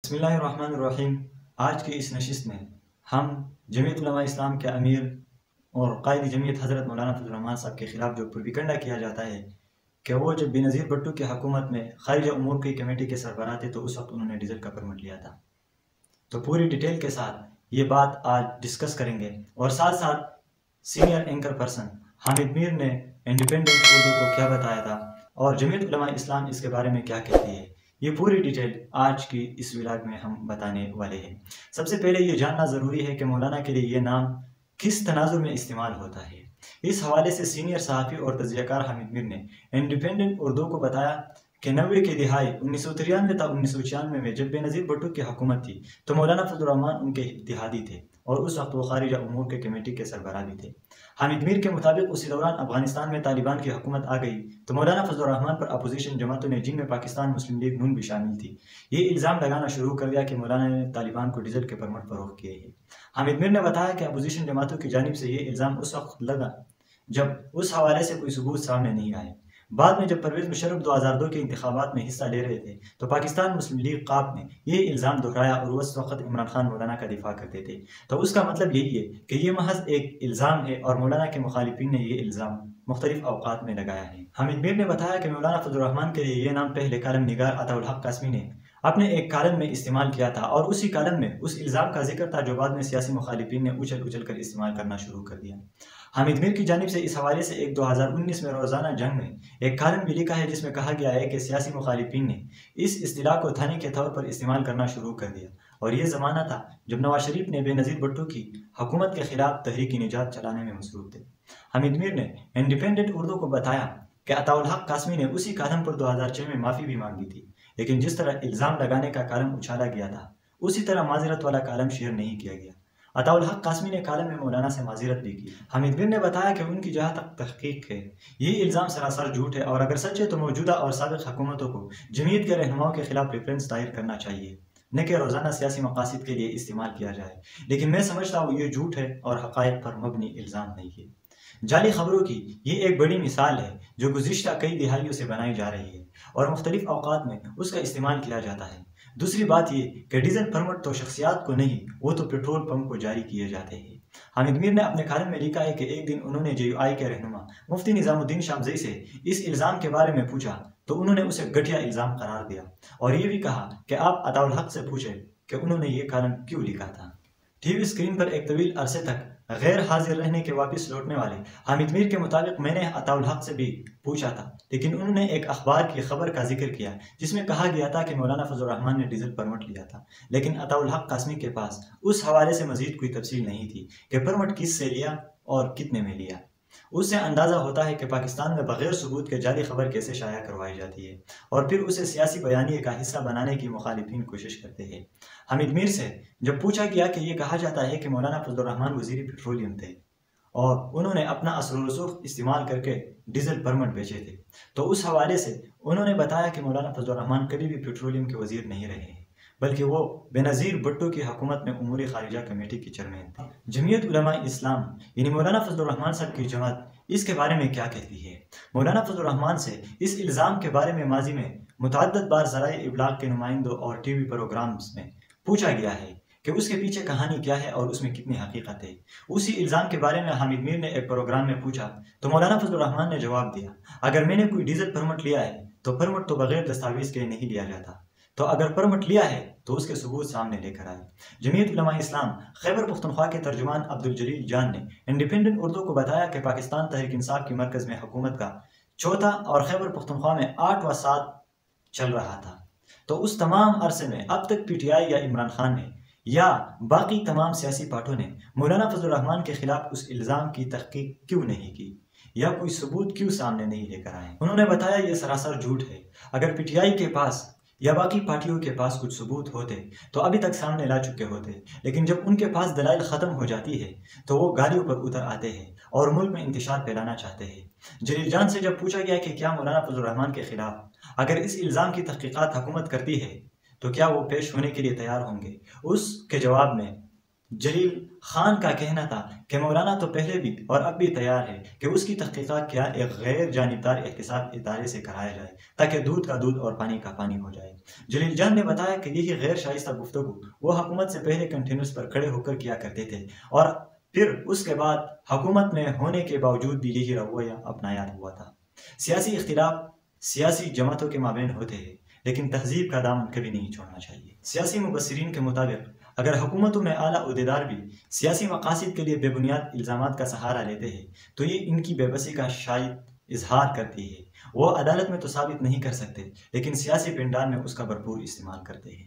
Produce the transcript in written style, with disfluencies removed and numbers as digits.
बिस्मिल्लाहिर्रहमानिर्रहीम। आज की इस नशिस्त में हम जमीयत उलमा इस्लाम के अमीर और कायद जमीयत हज़रत मौलाना फजल रहमान साहब के ख़िलाफ़ जो प्रोपिगंडा किया जाता है कि वो जब बेनज़ीर भुट्टो की हुकूमत में खारिजा उमूर की कमेटी के सरबराह थे तो उस वक्त उन्होंने डीजल का परमिट लिया था। तो पूरी डिटेल के साथ ये बात आज डिस्कस करेंगे और साथ साथ senior anchor person Hamid Mir ने इंडिपेंडेंट उर्दू को क्या बताया था और जमीयत उलमा इस्लाम इसके बारे में क्या कहती है, ये पूरी डिटेल आज की इस व्लॉग में हम बताने वाले हैं। सबसे पहले ये जानना ज़रूरी है कि मौलाना के लिए ये नाम किस तनाजुर में इस्तेमाल होता है। इस हवाले से सीनियर सहाफ़ी और तज़कियाकार हामिद मीर ने इंडिपेंडेंट उर्दू को बताया कि 90 की दिहाई 1993 था 1996 में जब बेनज़ीर भुट्टो की हुकूमत थी तो मौलाना फजल रहमान उनके इत्तेहादी थे और उस वक्त वो खारिजा उमूर के कमेटी के सरबराह भी थे। हामिद मीर के मुताबिक उसी दौरान अफगानिस्तान में तालिबान की हुकूमत आ गई तो मौलाना फजल रहमान पर अपोजिशन जमातों ने, जिनमें पाकिस्तान मुस्लिम लीग नून भी शामिल थी, ये इल्ज़ाम लगाना शुरू कर दिया कि मौलाना ने तालिबान को डीजल के परमिट फरोख्त किए हैं। हामिद मीर ने बताया कि अपोजिशन जमातों की जानिब से ये इल्ज़ाम उस वक्त लगा जब उस हवाले से कोई सबूत सामने नहीं आए। बाद में जब परवेज़ मुशर्रफ 2002 के इंतखाबात में हिस्सा ले रहे थे तो पाकिस्तान मुस्लिम लीग काप ने यह इल्ज़ाम दोहराया और उस वक्त इमरान खान मौलाना का दिफा करते थे। तो उसका मतलब यही है कि ये महज एक इल्ज़ाम है और मौलाना के मुखालिफिन ने यह इल्ज़ाम मुख्तलिफ अवकात में लगाया है। हामिद मीर ने बताया कि मौलाना फजल रहमान के लिए यह नाम पहले कालम निगार अताउल हक कासमी ने अपने एक कालम में इस्तेमाल किया था और उसी कालम में उस इल्ज़ाम का जिक्र था जो बाद में सियासी मुखालिफिन ने उछल उछल कर इस्तेमाल करना शुरू कर दिया। हामिद मीर की जानिब से इस हवाले से एक 2019 में रोज़ाना जंग में एक कालम भी लिखा है जिसमें कहा गया है कि सियासी मुखालिफिन ने इस इस्तिलाह को थाने के तौर पर इस्तेमाल करना शुरू कर दिया और ये ज़माना था जब नवाज शरीफ ने बेनज़ीर भुट्टो की हुकूमत के खिलाफ तहरीक निजात चलाने में मसरूफ़ थे। हामिद मीर ने इंडिपेंडेंट उर्दू को बताया कि अताउल हक कासमी ने उसी कालम पर 2006 में माफ़ी भी मांगी थी, लेकिन जिस तरह इल्ज़ाम लगाने का कालम उछाला गया था उसी तरह माजरत वाला कालम शेयर नहीं किया गया। अताउल हक कासमी ने कालम में मौलाना से माजरत भी की। हामिद मीर ने बताया कि उनकी जहाँ तक तहकीक है ये इल्ज़ाम सरासर झूठ है और अगर सच है तो मौजूदा और साबिक़ हुकूमतों को जमीयत के रहनुमाओं के खिलाफ रेफरेंस दायर करना चाहिए, न कि रोज़ाना सियासी मकासद के लिए इस्तेमाल किया जाए। लेकिन मैं समझता हूँ ये झूठ है और हक़ाइक़ पर मबनी इल्ज़ाम नहीं है। जाली खबरों की ये एक बड़ी मिसाल है जो गुज़िश्ता कई दिहाइयों से बनाई जा रही है और मुख्तलिफ अवकात में उसका इस्तेमाल किया जाता है। दूसरी बात ये कि डीजल परमिट तो शख्सियात को नहीं, वो तो पेट्रोल पंप को जारी किए जाते हैं। हामिद मीर ने अपने कालम में लिखा है कि एक दिन उन्होंने JUI के रहनुमा मुफ्ती निज़ामुद्दीन शामज़ई से इस इल्ज़ाम के बारे में पूछा तो उन्होंने उसे घटिया इल्ज़ाम करार दिया और ये भी कहा कि आप अताउल हक से पूछें कि उन्होंने ये कालम क्यों लिखा था। टीवी स्क्रीन पर एक तवील अरसे तक गैर हाजिर रहने के वापस लौटने वाले हामिद मीर के मुताबिक मैंने अताउल हक से भी पूछा था, लेकिन उन्होंने एक अखबार की खबर का जिक्र किया जिसमें कहा गया था कि मौलाना फजल रहमान ने डीजल परमिट लिया था, लेकिन अताउल हक कासमी के पास उस हवाले से मजीद कोई तफसील नहीं थी कि परमिट किस से लिया और कितने में लिया। उससे अंदाज़ा होता है कि पाकिस्तान में बगैर सबूत के जाली खबर कैसे शाया करवाई जाती है और फिर उसे सियासी बयानिए का हिस्सा बनाने की मुखालिफिन कोशिश करते हैं। हामिद मीर से जब पूछा गया कि ये कहा जाता है कि मौलाना फजल रहमान वज़ीर पेट्रोलियम थे और उन्होंने अपना असर रसूख इस्तेमाल करके डीजल परमिट बेचे थे, तो उस हवाले से उन्होंने बताया कि मौलाना फजल रहमान कभी भी पेट्रोलियम के वज़ीर नहीं रहे हैं, बल्कि वो बेनज़ीर भुट्टो की हुकूमत में उमूर खारिजा कमेटी के चेयरमैन थे। जमीयत उलमा इस्लाम यानी मौलाना फजल रहमान साहब की जमात इसके बारे में क्या कहती है। मौलाना फजल रहमान से इस इल्ज़ाम के बारे में माजी में मुतअद्दिद बार ज़राए इब्लाग के नुमाइंदों और टीवी प्रोग्राम्स में पूछा गया है कि उसके पीछे कहानी क्या है और उसमें कितनी हकीकत है। उसी इल्ज़ाम के बारे में हामिद मीर ने एक प्रोग्राम में पूछा तो मौलाना फजल रहमान ने जवाब दिया, अगर मैंने कोई डीजल परमिट लिया है तो परमिट तो बगैर दस्तावेज़ के नहीं लिया जाता, तो अगर परमिट लिया है तो उसके सबूत सामने लेकर आए। जमीयत उलमा इस्लाम खैबर पख्तूनख्वा के तर्जुमान अब्दुल जलील जान ने इंडिपेंडेंट उर्दू को बताया कि पाकिस्तान तहरीक इंसाफ की मरकज़ में हुकूमत का चौथा और खैबर पख्तूनख्वा में 8वां साथ चल रहा था, तो उस तमाम अरसे में अब तक PTI या इमरान खान ने या बाकी तमाम सियासी पार्टियों ने मौलाना फजल रहमान के खिलाफ उस इल्ज़ाम की तहकीक क्यों नहीं की या कोई सबूत क्यों सामने नहीं लेकर आए। उन्होंने बताया ये सरासर झूठ है। अगर PTI के पास या बाकी पार्टियों के पास कुछ सबूत होते तो अभी तक सामने ला चुके होते, लेकिन जब उनके पास दलाइल ख़त्म हो जाती है तो वो गालियों पर उतर आते हैं और मुल्क में इंतशार फैलाना चाहते हैं। जलील जान से जब पूछा गया कि क्या मौलाना फजल रहमान के खिलाफ अगर इस इल्ज़ाम की तहकीकात हुकूमत करती है तो क्या वो पेश होने के लिए तैयार होंगे, उसके जवाब में جلیل خان کا کہنا تھا کہ مولانا تو پہلے بھی اور اب بھی تیار ہے کہ اس کی تحقیقات کیا ایک غیر جانبدار احتساب ادارے سے کرایا جائے تاکہ دودھ کا دودھ اور پانی کا پانی ہو جائے۔ جلیل جان نے بتایا کہ یہی غیر شائستہ گفتگو وہ حکومت سے پہلے کنٹینرز پر کھڑے ہو کر کیا کرتے تھے اور پھر اس کے بعد حکومت میں ہونے کے باوجود بھی یہی رویہ اپنایا ہوا تھا۔ سیاسی اختلاف سیاسی جماعتوں کے مابین ہوتے ہیں، لیکن تہذیب کا دامن کبھی نہیں چھوڑنا چاہیے۔ سیاسی مبصرین کے مطابق اگر حکومتوں میں اعلیٰ عہدیدار بھی سیاسی مقاصد کے لیے بے بنیاد الزامات کا سہارا لیتے ہیں تو یہ ان کی بے بسی کا شاید اظہار کرتی ہے۔ وہ عدالت میں تو ثابت نہیں کر سکتے، لیکن سیاسی پنڈال میں اس کا بھرپور استعمال کرتے ہیں۔